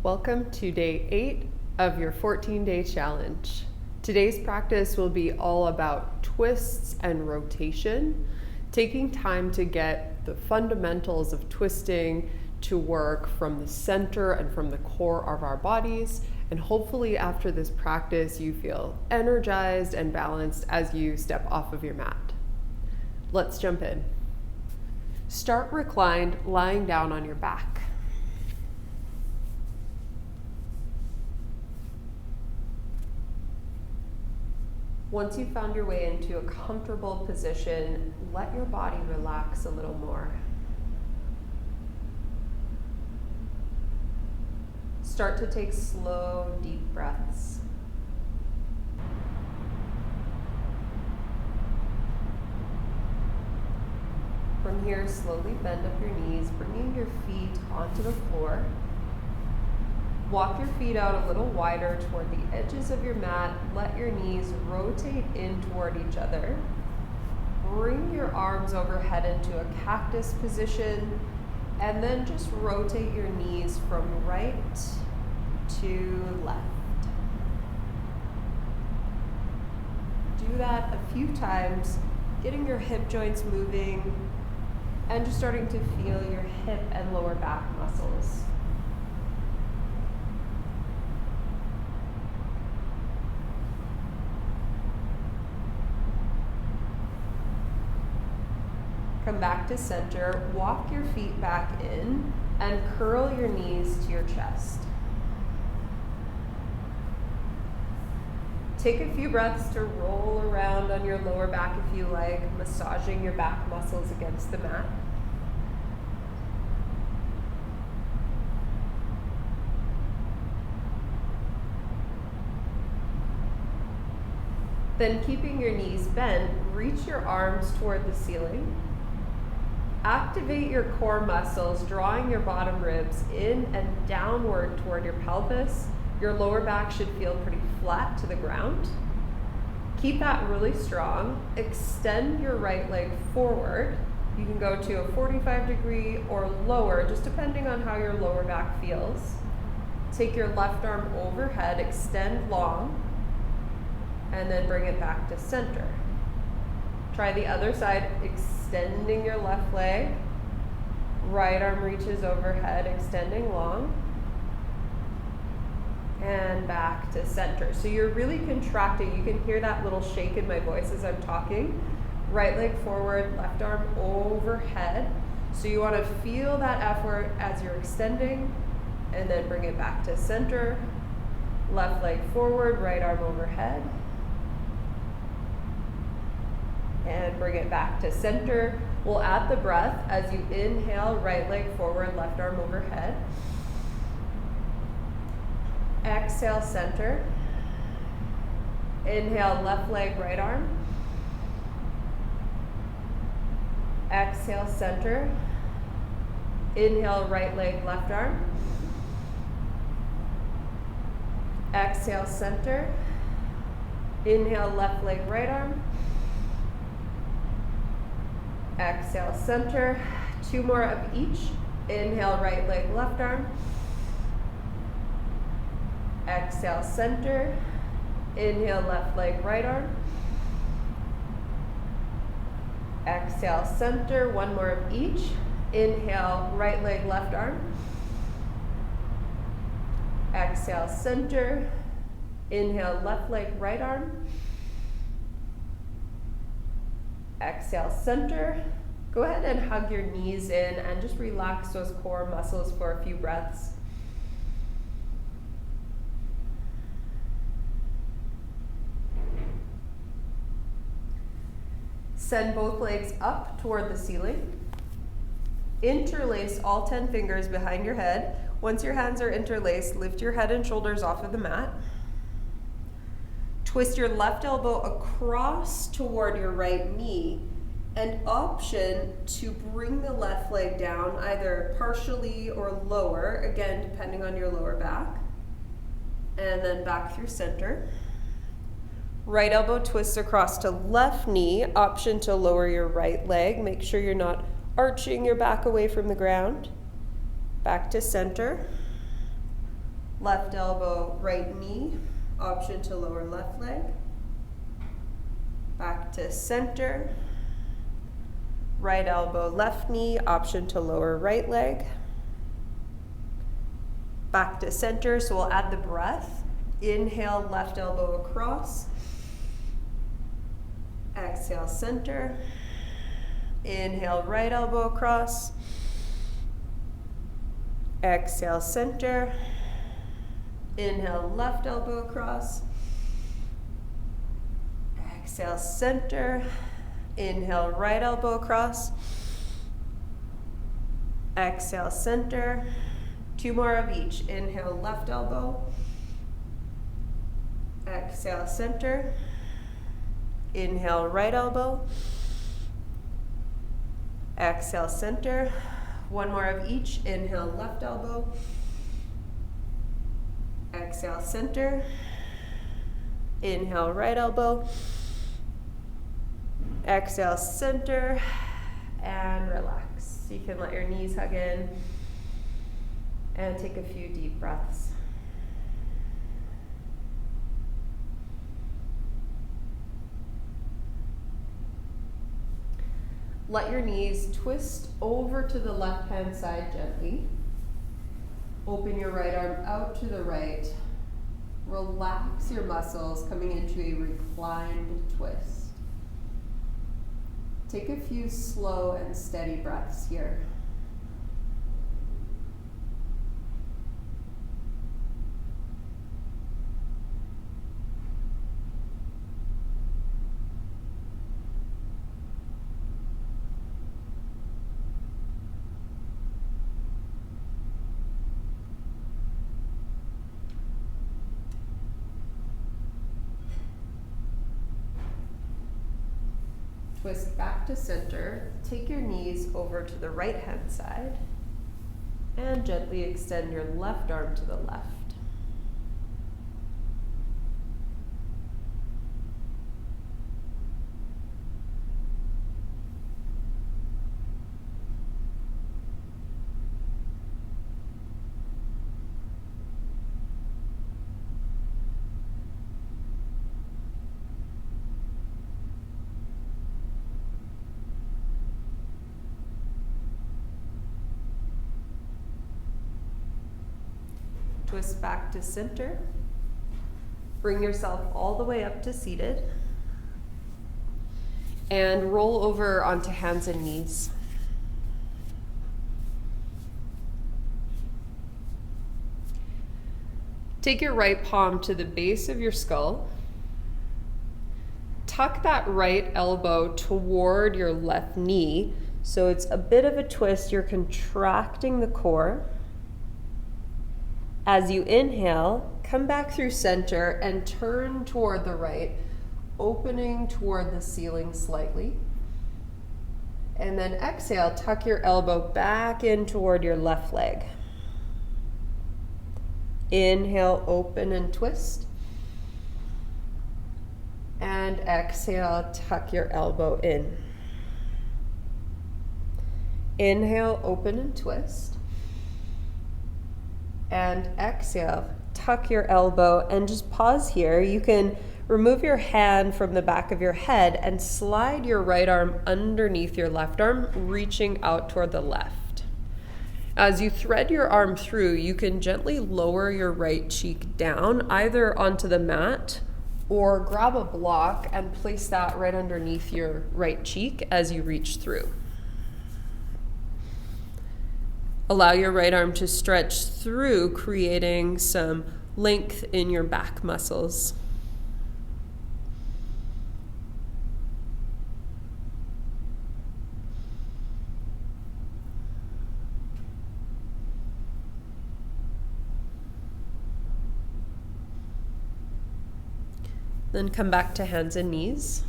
Welcome to day 8 of your 14-day challenge. Today's practice will be all about twists and rotation, taking time to get the fundamentals of twisting to work from the center and from the core of our bodies. And hopefully after this practice, you feel energized and balanced as you step off of your mat. Let's jump in. Start reclined, lying down on your back. Once you've found your way into a comfortable position, let your body relax a little more. Start to take slow, deep breaths. From here, slowly bend up your knees, bringing your feet onto the floor. Walk your feet out a little wider toward the edges of your mat. Let your knees rotate in toward each other. Bring your arms overhead into a cactus position, and then just rotate your knees from right to left. Do that a few times, getting your hip joints moving, and just starting to feel your hip and lower back muscles. Come back to center, walk your feet back in, and curl your knees to your chest. Take a few breaths to roll around on your lower back if you like, massaging your back muscles against the mat. Then, keeping your knees bent, reach your arms toward the ceiling. Activate your core muscles, drawing your bottom ribs in and downward toward your pelvis. Your lower back should feel pretty flat to the ground. Keep that really strong. Extend your right leg forward. You can go to a 45-degree or lower, just depending on how your lower back feels. Take your left arm overhead, extend long, and then bring it back to center. Try the other side, extending your left leg. Right arm reaches overhead, extending long. And back to center. So you're really contracting. You can hear that little shake in my voice as I'm talking. Right leg forward, left arm overhead. So you want to feel that effort as you're extending, and then bring it back to center. Left leg forward, right arm overhead. And bring it back to center. We'll add the breath as you inhale, right leg forward, left arm overhead. Exhale, center. Inhale, left leg, right arm. Exhale, center. Inhale, right leg, left arm. Exhale, center. Inhale, left leg, right arm. Exhale, center. 2 more of each. Inhale, right leg, left arm. Exhale, center. Inhale, left leg, right arm. Exhale, center. 1 more of each. Inhale, right leg, left arm. Exhale, center. Inhale, left leg, right arm. Exhale, center. Go ahead and hug your knees in and just relax those core muscles for a few breaths. Send both legs up toward the ceiling. Interlace all 10 fingers behind your head. Once your hands are interlaced, lift your head and shoulders off of the mat. Twist your left elbow across toward your right knee. An option to bring the left leg down either partially or lower, again, depending on your lower back. And then back through center. Right elbow twists across to left knee, option to lower your right leg. Make sure you're not arching your back away from the ground. Back to center. Left elbow, right knee, option to lower left leg. Back to center. Right elbow, left knee, option to lower right leg. Back to center, so we'll add the breath. Inhale, left elbow across. Exhale, center. Inhale, right elbow across. Exhale, center. Inhale, left elbow across. Exhale, center. Inhale, right elbow across. Exhale, center. 2 more of each. Inhale, left elbow. Exhale, center. Inhale, right elbow. Exhale, center. 1 more of each. Inhale, left elbow. Exhale, center. Inhale, right elbow. Exhale, center. And relax. You can let your knees hug in and take a few deep breaths. Let your knees twist over to the left-hand side gently. Open your right arm out to the right. Relax your muscles, coming into a reclined twist. Take a few slow and steady breaths here. Twist back to center. Take your knees over to the right hand side and gently extend your left arm to the left. Twist back to center. Bring yourself all the way up to seated. And roll over onto hands and knees. Take your right palm to the base of your skull. Tuck that right elbow toward your left knee. So it's a bit of a twist. You're contracting the core. As you inhale, come back through center and turn toward the right, opening toward the ceiling slightly. And then exhale, tuck your elbow back in toward your left leg. Inhale, open and twist. And exhale, tuck your elbow in. Inhale, open and twist. And exhale, tuck your elbow and just pause here. You can remove your hand from the back of your head and slide your right arm underneath your left arm, reaching out toward the left. As you thread your arm through, you can gently lower your right cheek down, either onto the mat or grab a block and place that right underneath your right cheek as you reach through. Allow your right arm to stretch through, creating some length in your back muscles. Then come back to hands and knees.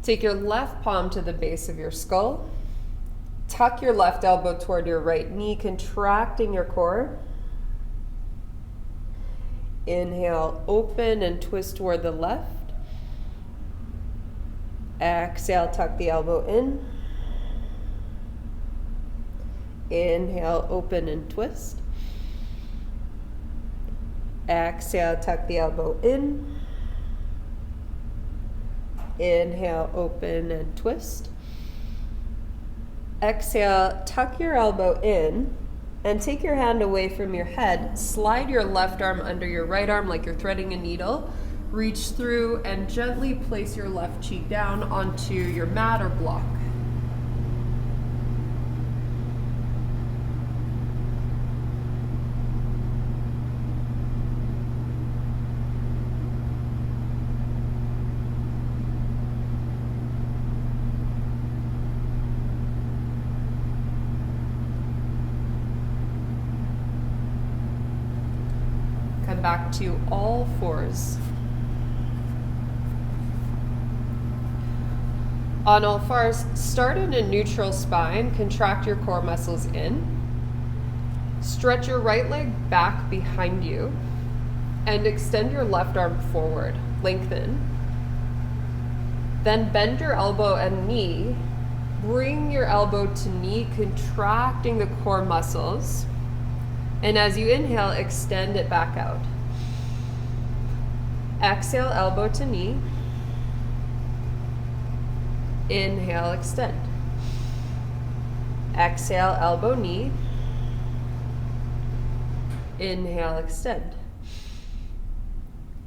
Take your left palm to the base of your skull. Tuck your left elbow toward your right knee, contracting your core. Inhale, open and twist toward the left. Exhale, tuck the elbow in. Inhale, open and twist. Exhale, tuck the elbow in. Inhale, open and twist. Exhale, tuck your elbow in and take your hand away from your head. Slide your left arm under your right arm like you're threading a needle. Reach through and gently place your left cheek down onto your mat or block. Come back to all fours. On all fours, start in a neutral spine, contract your core muscles in. Stretch your right leg back behind you and extend your left arm forward, lengthen. Then bend your elbow and knee. Bring your elbow to knee, contracting the core muscles. And as you inhale, extend it back out. Exhale, elbow to knee. Inhale, extend. Exhale, elbow, knee. Inhale, extend.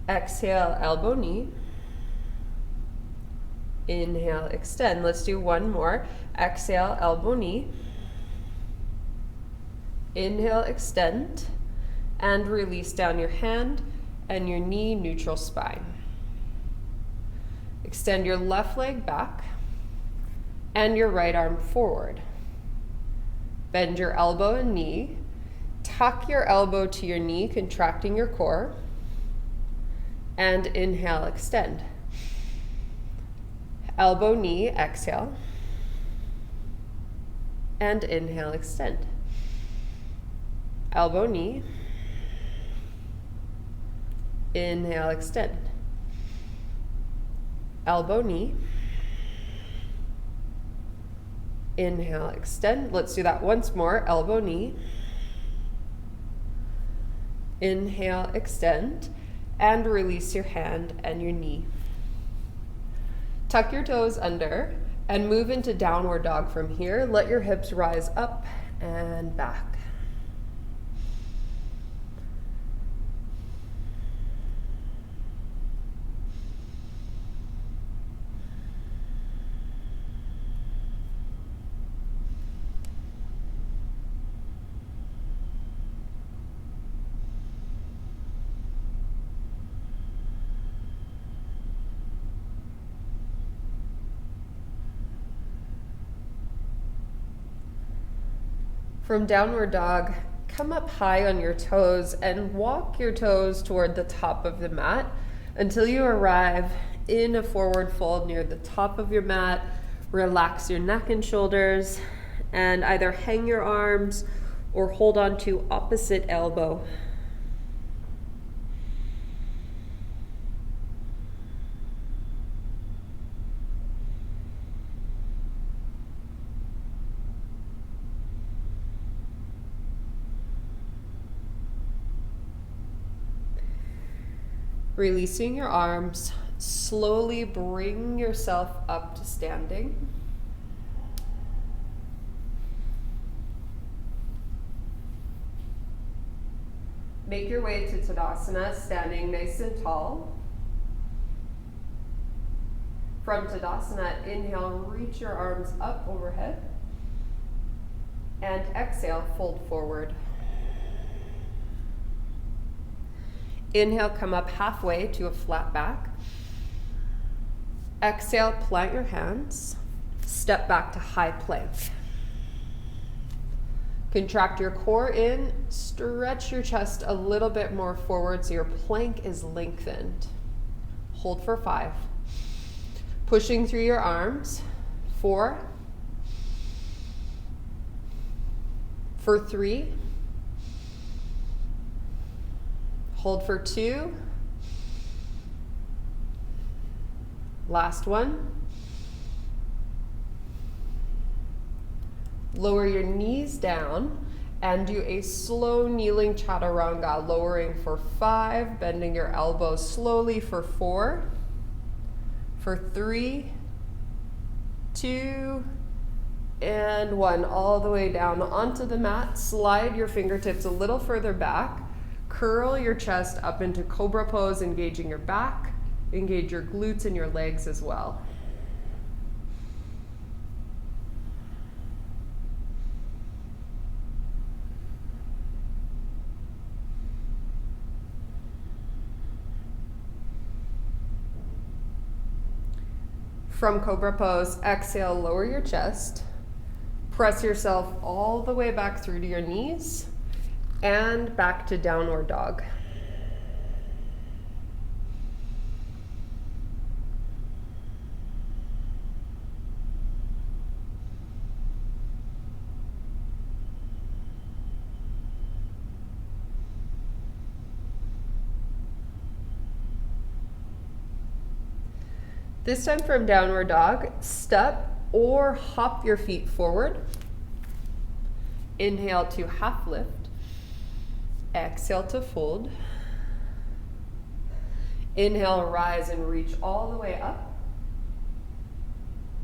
Exhale, elbow, knee. Inhale, extend. Let's do one more. Exhale, elbow, knee. Inhale, extend, and release down your hand and your knee, neutral spine. Extend your left leg back and your right arm forward. Bend your elbow and knee. Tuck your elbow to your knee, contracting your core. And inhale, extend. Elbow, knee, exhale. And inhale, extend. Elbow, knee. Inhale, extend. Elbow, knee. Inhale, extend. Let's do that once more. Elbow, knee. Inhale, extend, and release your hand and your knee. Tuck your toes under and move into downward dog from here. Let your hips rise up and back. From downward dog, come up high on your toes and walk your toes toward the top of the mat until you arrive in a forward fold near the top of your mat. Relax your neck and shoulders and either hang your arms or hold on to opposite elbow. Releasing your arms, slowly bring yourself up to standing. Make your way to Tadasana, standing nice and tall. From Tadasana, inhale, reach your arms up overhead. And exhale, fold forward. Inhale, come up halfway to a flat back. Exhale, plant your hands. Step back to high plank. Contract your core in. Stretch your chest a little bit more forward so your plank is lengthened. Hold for 5. Pushing through your arms. 4. For 3. Hold for 2. Last one. Lower your knees down And do a slow kneeling chaturanga, lowering for 5, bending your elbows slowly for 4, for 3, 2, and 1. All the way down onto the mat. Slide your fingertips a little further back. Curl your chest up into cobra pose, engaging your back. Engage your glutes and your legs as well. From cobra pose, exhale, lower your chest. Press yourself all the way back through to your knees and back to downward dog. This time from downward dog, step or hop your feet forward. Inhale to half lift. Exhale to fold. Inhale, rise and reach all the way up.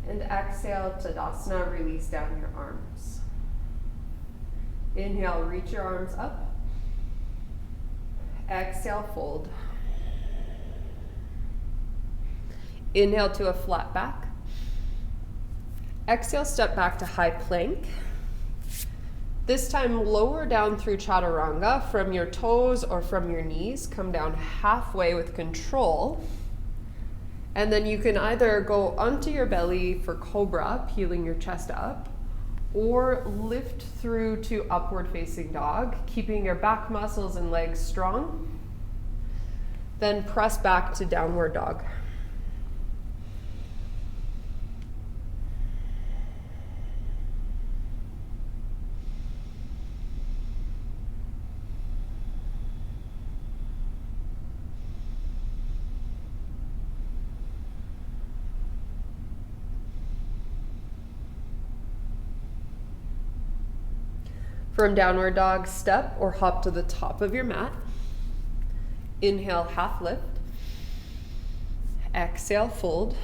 And exhale, Tadasana, release down your arms. Inhale, reach your arms up. Exhale, fold. Inhale to a flat back. Exhale, step back to high plank. This time, lower down through chaturanga from your toes or from your knees. Come down halfway with control. And then you can either go onto your belly for cobra, peeling your chest up, or lift through to upward facing dog, keeping your back muscles and legs strong. Then press back to downward dog. From downward dog, step or hop to the top of your mat. Inhale, half lift. Exhale, fold.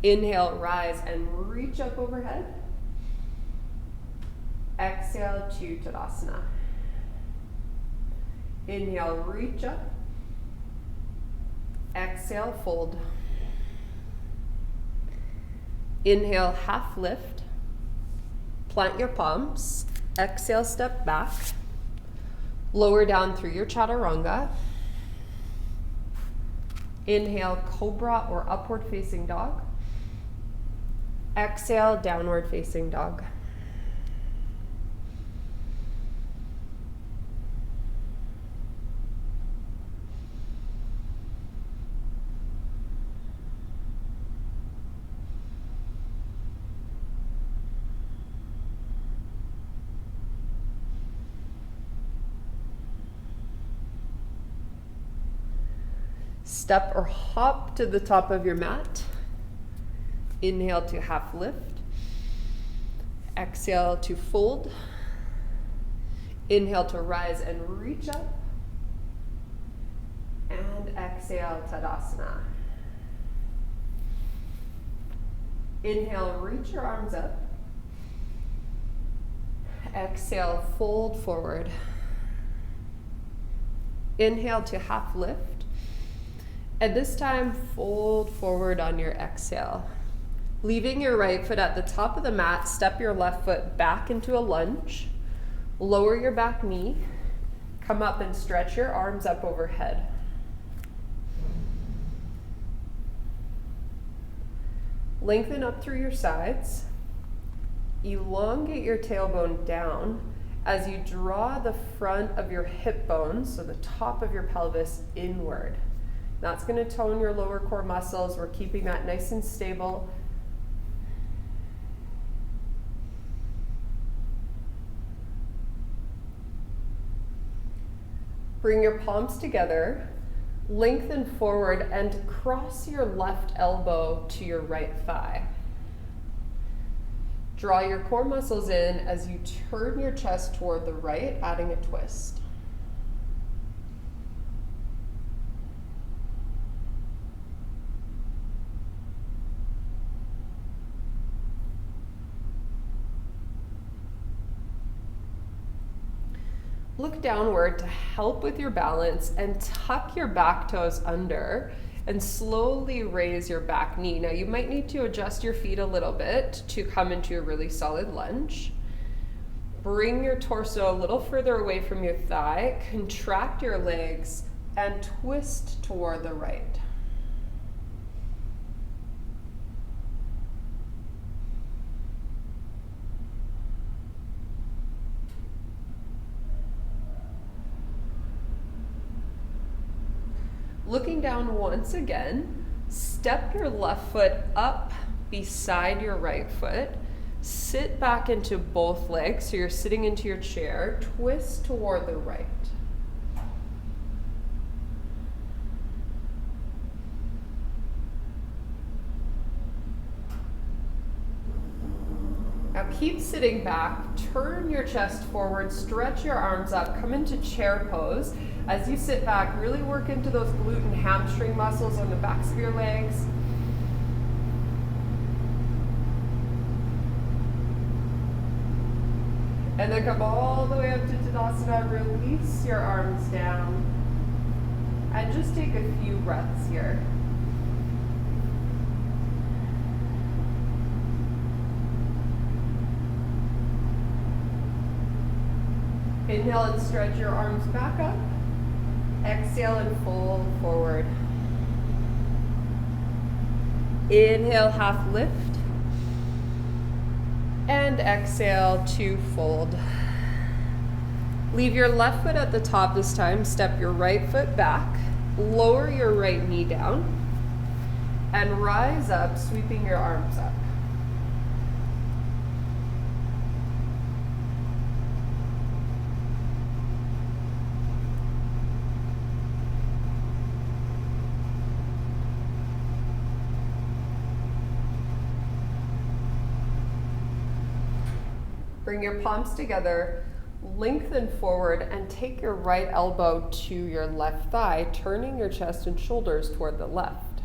Inhale, rise and reach up overhead. Exhale to Tadasana. Inhale, reach up. Exhale, fold. Inhale, half lift. Plant your palms. Exhale, step back. Lower down through your chaturanga. Inhale, cobra or upward facing dog. Exhale, downward facing dog. Step or hop to the top of your mat. Inhale to half lift. Exhale to fold. Inhale to rise and reach up. And exhale, Tadasana. Inhale, reach your arms up. Exhale, fold forward. Inhale to half lift. And this time, fold forward on your exhale. Leaving your right foot at the top of the mat, step your left foot back into a lunge. Lower your back knee. Come up and stretch your arms up overhead. Lengthen up through your sides. Elongate your tailbone down as you draw the front of your hip bones, so the top of your pelvis, inward. That's going to tone your lower core muscles. We're keeping that nice and stable. Bring your palms together, lengthen forward, and cross your left elbow to your right thigh. Draw your core muscles in as you turn your chest toward the right, adding a twist. Look downward to help with your balance and tuck your back toes under and slowly raise your back knee. Now you might need to adjust your feet a little bit to come into a really solid lunge. Bring your torso a little further away from your thigh, contract your legs, and twist toward the right. Looking down once again, step your left foot up beside your right foot. Sit back into both legs, so you're sitting into your chair. Twist toward the right. Now keep sitting back, turn your chest forward, stretch your arms up, come into chair pose. As you sit back, really work into those glute and hamstring muscles on the backs of your legs. And then come all the way up to Tadasana, release your arms down. And just take a few breaths here. Inhale and stretch your arms back up. Exhale and fold forward. Inhale, half lift. And exhale to fold. Leave your left foot at the top this time. Step your right foot back. Lower your right knee down. And rise up, sweeping your arms up. Bring your palms together, lengthen forward, and take your right elbow to your left thigh, turning your chest and shoulders toward the left.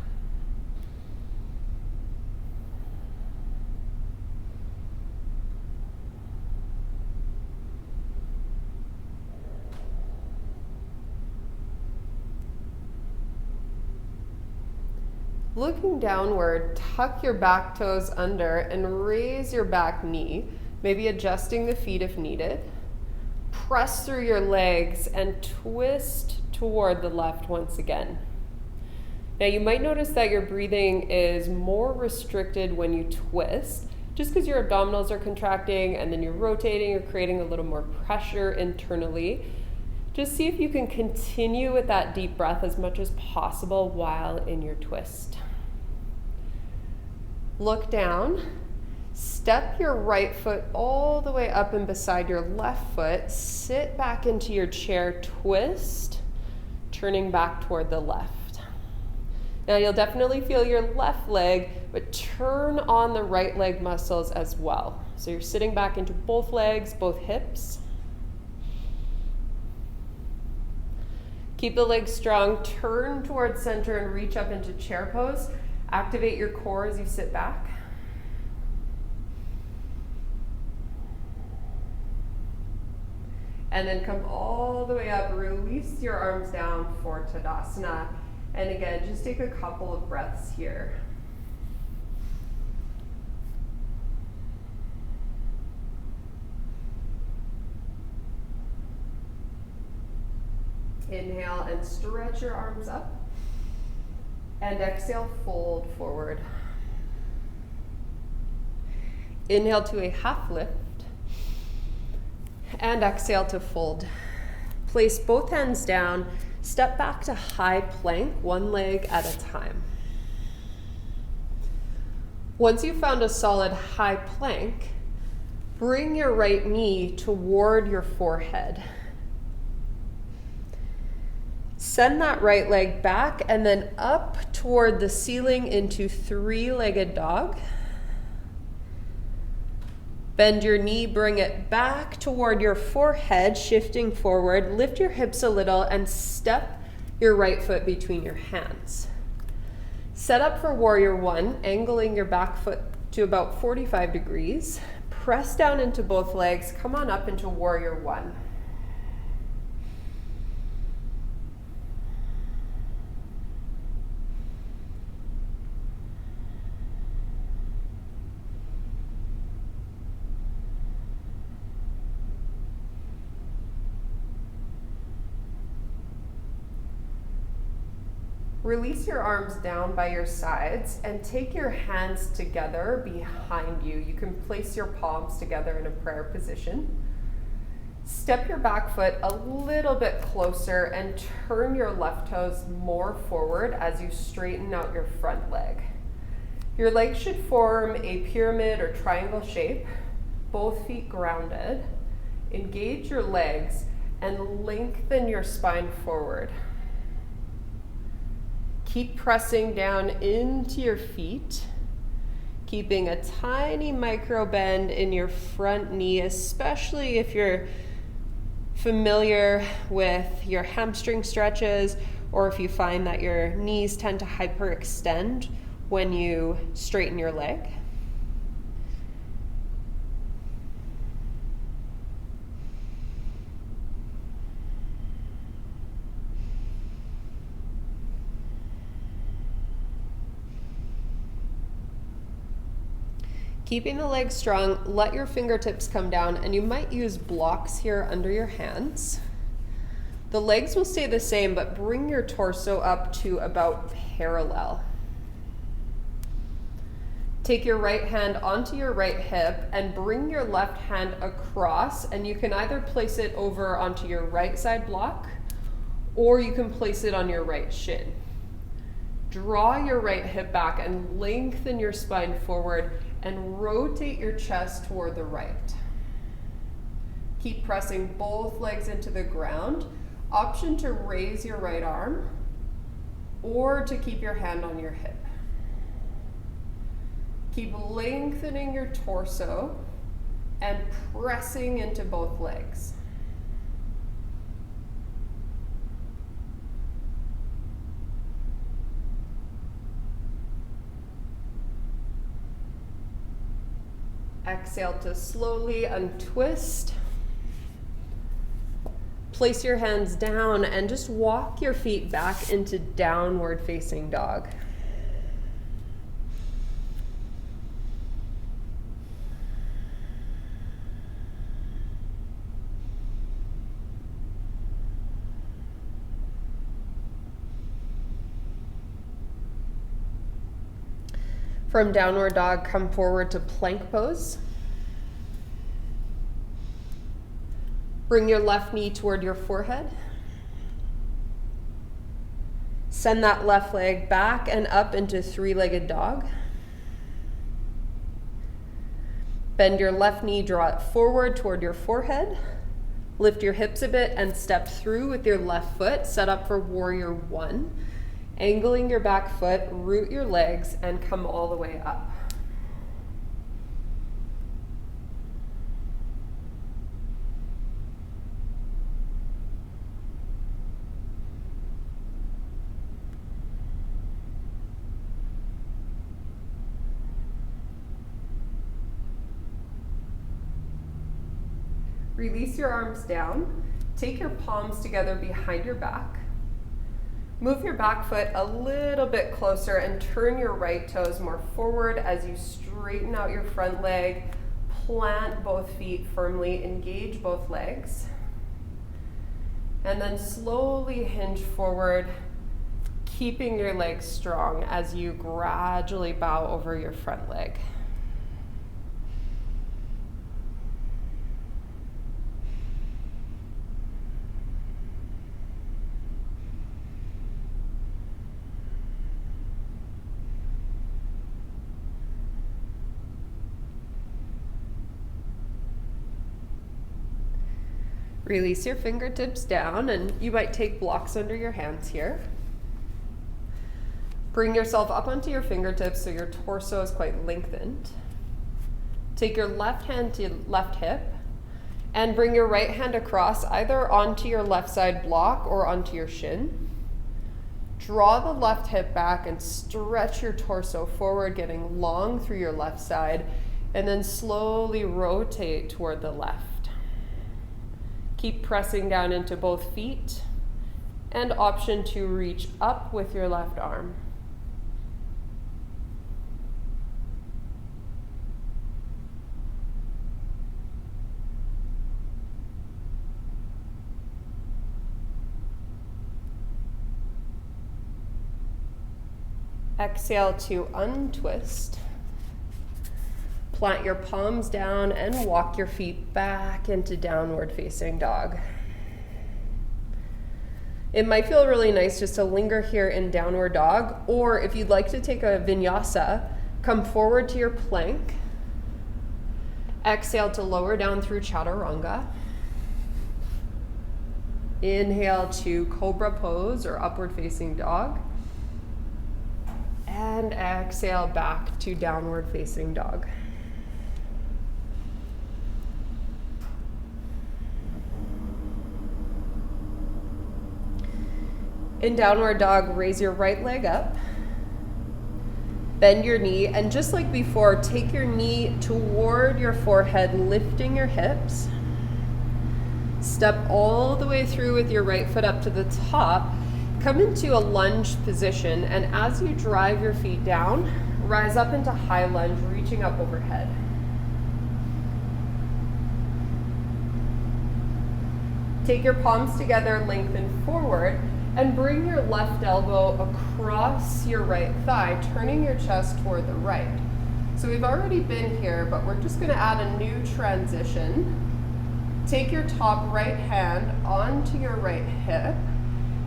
Looking downward, tuck your back toes under and raise your back knee. Maybe adjusting the feet if needed. Press through your legs and twist toward the left once again. Now you might notice that your breathing is more restricted when you twist, just because your abdominals are contracting and then you're rotating, you're creating a little more pressure internally. Just see if you can continue with that deep breath as much as possible while in your twist. Look down. Step your right foot all the way up and beside your left foot. Sit back into your chair, twist, turning back toward the left. Now you'll definitely feel your left leg, but turn on the right leg muscles as well. So you're sitting back into both legs, both hips. Keep the legs strong, turn towards center and reach up into chair pose. Activate your core as you sit back. And then come all the way up, release your arms down for Tadasana. And again, just take a couple of breaths here. Inhale and stretch your arms up. And exhale, fold forward. Inhale to a half lift. And exhale to fold. Place both hands down, step back to high plank, one leg at a time. Once you've found a solid high plank, bring your right knee toward your forehead. Send that right leg back and then up toward the ceiling into three-legged dog. Bend your knee, bring it back toward your forehead, shifting forward. Lift your hips a little and step your right foot between your hands. Set up for warrior one, angling your back foot to about 45 degrees. Press down into both legs. Come on up into warrior one. Release your arms down by your sides and take your hands together behind you. You can place your palms together in a prayer position. Step your back foot a little bit closer and turn your left toes more forward as you straighten out your front leg. Your legs should form a pyramid or triangle shape, both feet grounded. Engage your legs and lengthen your spine forward. Keep pressing down into your feet, keeping a tiny micro bend in your front knee, especially if you're familiar with your hamstring stretches or if you find that your knees tend to hyperextend when you straighten your leg. Keeping the legs strong, let your fingertips come down, and you might use blocks here under your hands. The legs will stay the same, but bring your torso up to about parallel. Take your right hand onto your right hip and bring your left hand across, and you can either place it over onto your right side block or you can place it on your right shin. Draw your right hip back and lengthen your spine forward and rotate your chest toward the right. Keep pressing both legs into the ground. Option to raise your right arm or to keep your hand on your hip. Keep lengthening your torso and pressing into both legs. Exhale to slowly untwist. Place your hands down and just walk your feet back into downward facing dog. From downward dog, come forward to plank pose. Bring your left knee toward your forehead. Send that left leg back and up into three-legged dog. Bend your left knee, draw it forward toward your forehead. Lift your hips a bit and step through with your left foot. Set up for warrior one. Angling your back foot, root your legs, and come all the way up. Release your arms down. Take your palms together behind your back. Move your back foot a little bit closer and turn your right toes more forward as you straighten out your front leg. Plant both feet firmly, engage both legs. And then slowly hinge forward, keeping your legs strong as you gradually bow over your front leg. Release your fingertips down, and you might take blocks under your hands here. Bring yourself up onto your fingertips so your torso is quite lengthened. Take your left hand to left hip and bring your right hand across either onto your left side block or onto your shin. Draw the left hip back and stretch your torso forward, getting long through your left side, and then slowly rotate toward the left. Keep pressing down into both feet, and option to reach up with your left arm. Exhale to untwist. Plant your palms down and walk your feet back into downward facing dog. It might feel really nice just to linger here in downward dog, or if you'd like to take a vinyasa, come forward to your plank. Exhale to lower down through chaturanga. Inhale to cobra pose or upward facing dog. And exhale back to downward facing dog. In downward dog, raise your right leg up, bend your knee, and just like before, take your knee toward your forehead, lifting your hips. Step all the way through with your right foot up to the top. Come into a lunge position, and as you drive your feet down, rise up into high lunge, reaching up overhead. Take your palms together, lengthen forward, and bring your left elbow across your right thigh, turning your chest toward the right. So we've already been here, but we're just gonna add a new transition. Take your top right hand onto your right hip,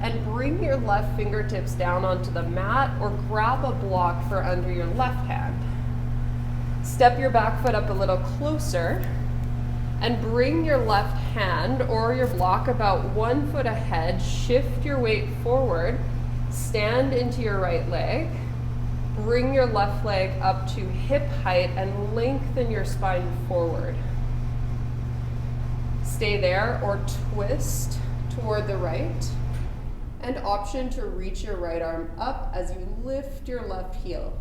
and bring your left fingertips down onto the mat or grab a block for under your left hand. Step your back foot up a little closer and bring your left hand or your block about 1 foot ahead. Shift your weight forward, stand into your right leg, bring your left leg up to hip height and lengthen your spine forward. Stay there or twist toward the right. And option to reach your right arm up as you lift your left heel.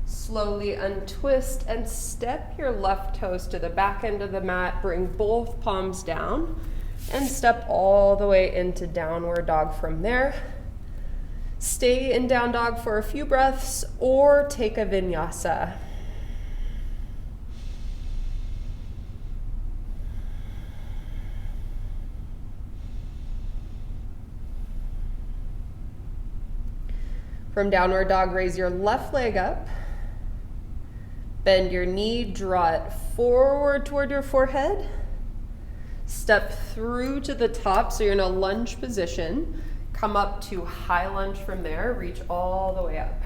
Slowly untwist and step your left toes to the back end of the mat. Bring both palms down and step all the way into downward dog from there. Stay in down dog for a few breaths or take a vinyasa. From downward dog, raise your left leg up. Bend your knee, draw it forward toward your forehead. Step through to the top, so you're in a lunge position. Come up to high lunge from there, reach all the way up.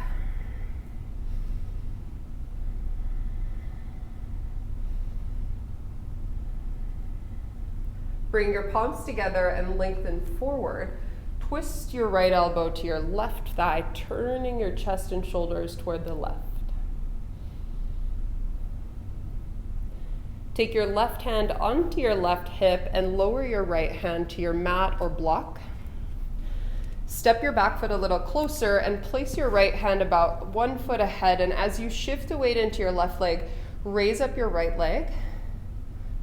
Bring your palms together and lengthen forward. Twist your right elbow to your left thigh, turning your chest and shoulders toward the left. Take your left hand onto your left hip and lower your right hand to your mat or block. Step your back foot a little closer and place your right hand about 1 foot ahead, and as you shift the weight into your left leg, raise up your right leg,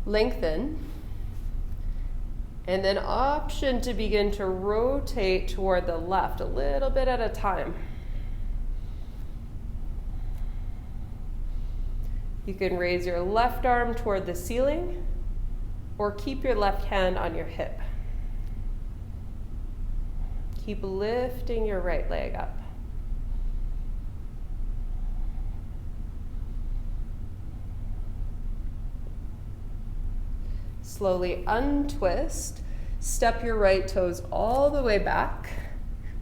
lengthen, and then option to begin to rotate toward the left a little bit at a time. You can raise your left arm toward the ceiling or keep your left hand on your hip. Keep lifting your right leg up. Slowly untwist. Step your right toes all the way back.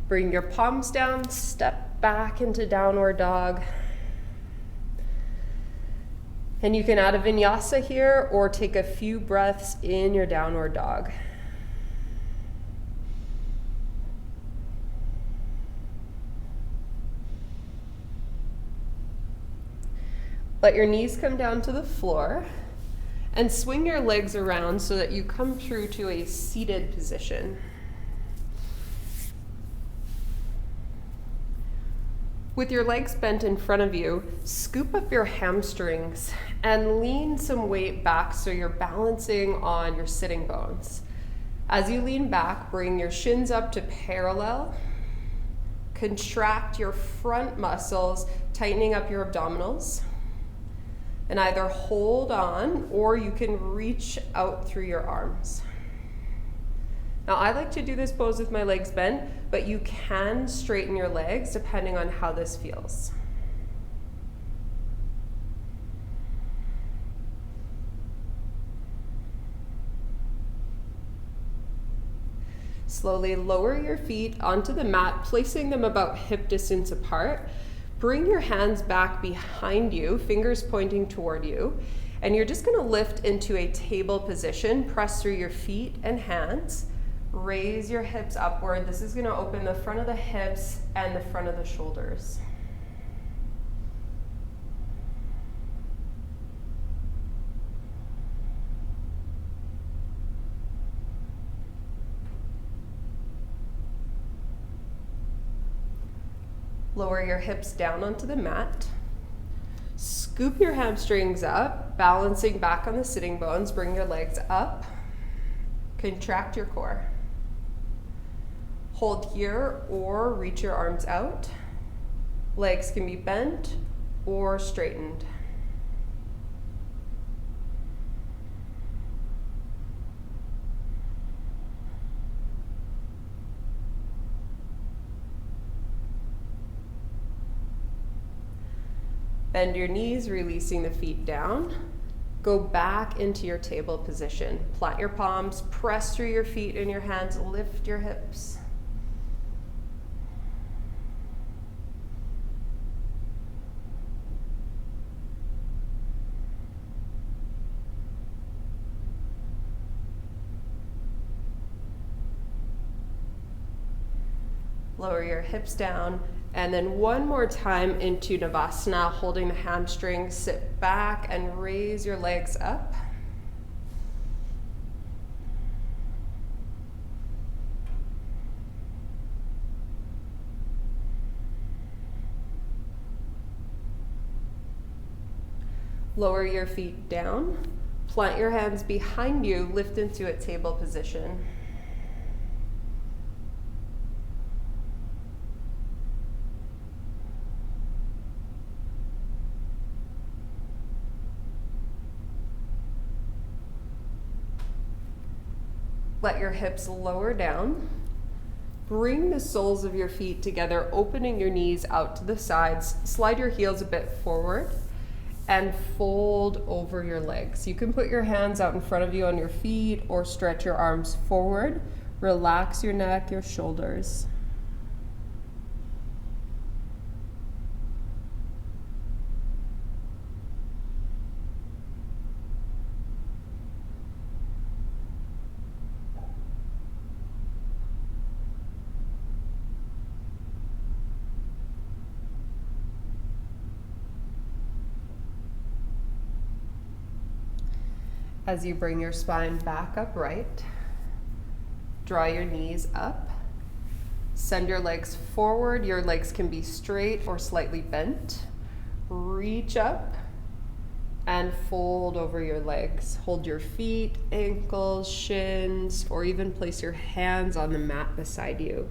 Bring your palms down, step back into downward dog. And you can add a vinyasa here or take a few breaths in your downward dog. Let your knees come down to the floor and swing your legs around so that you come through to a seated position. With your legs bent in front of you, scoop up your hamstrings and lean some weight back so you're balancing on your sitting bones. As you lean back, bring your shins up to parallel. Contract your front muscles, tightening up your abdominals. And either hold on or you can reach out through your arms. Now, I like to do this pose with my legs bent, but you can straighten your legs depending on how this feels. Slowly lower your feet onto the mat, placing them about hip distance apart. Bring your hands back behind you, fingers pointing toward you, and you're just gonna lift into a table position. Press through your feet and hands. Raise your hips upward. This is gonna open the front of the hips and the front of the shoulders. Lower your hips down onto the mat. Scoop your hamstrings up, balancing back on the sitting bones. Bring your legs up. Contract your core. Hold here or reach your arms out. Legs can be bent or straightened. Bend your knees, releasing the feet down. Go back into your table position. Plant your palms, press through your feet and your hands, lift your hips. Lower your hips down. And then one more time into Navasana, holding the hamstrings. Sit back and raise your legs up. Lower your feet down. Plant your hands behind you, lift into a table position. Let your hips lower down. Bring the soles of your feet together, opening your knees out to the sides. Slide your heels a bit forward and fold over your legs. You can put your hands out in front of you on your feet or stretch your arms forward. Relax your neck, your shoulders. As you bring your spine back upright, draw your knees up, send your legs forward. Your legs can be straight or slightly bent. Reach up and fold over your legs. Hold your feet, ankles, shins, or even place your hands on the mat beside you.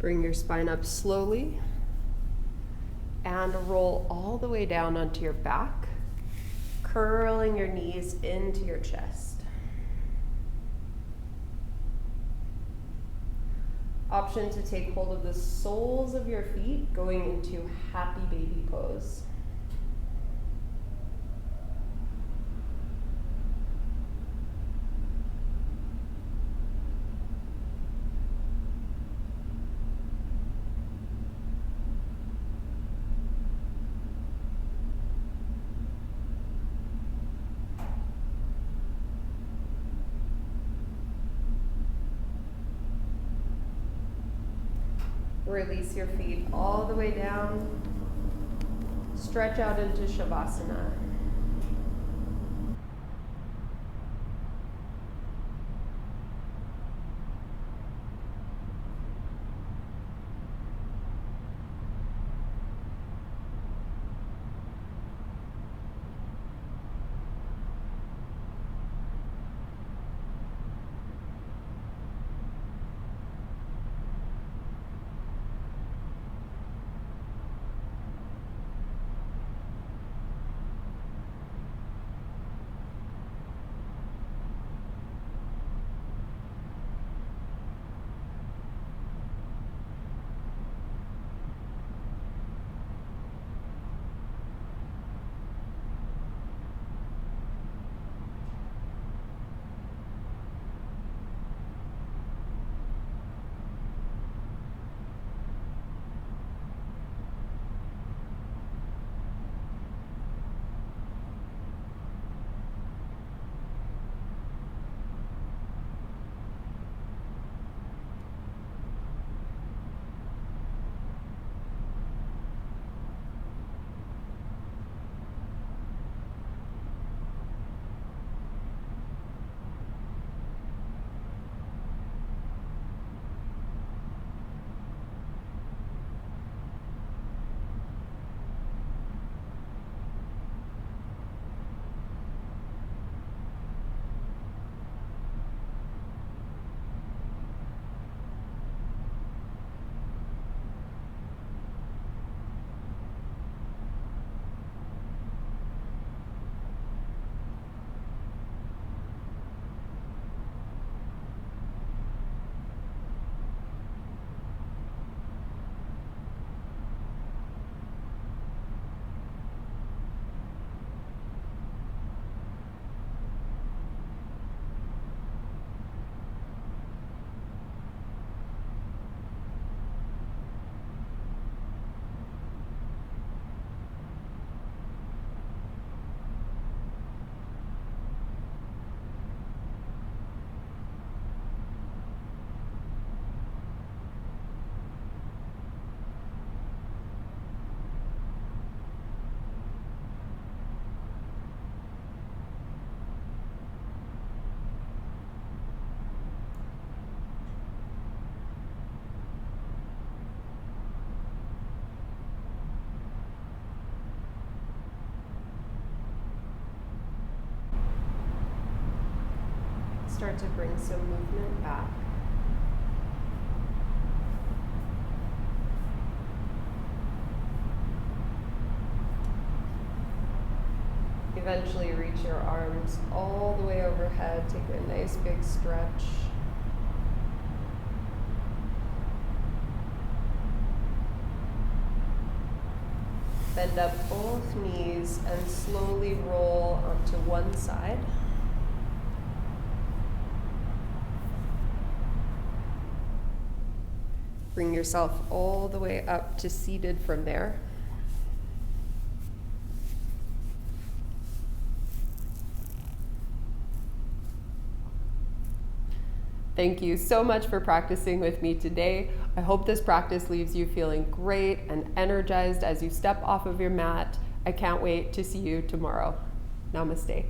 Bring your spine up slowly and roll all the way down onto your back, curling your knees into your chest. Option to take hold of the soles of your feet, going into happy baby pose. Release your feet all the way down. Stretch out into Shavasana. Start to bring some movement back. Eventually reach your arms all the way overhead. Take a nice big stretch. Bend up both knees and slowly roll onto one side. Bring yourself all the way up to seated from there. Thank you so much for practicing with me today. I hope this practice leaves you feeling great and energized as you step off of your mat. I can't wait to see you tomorrow. Namaste.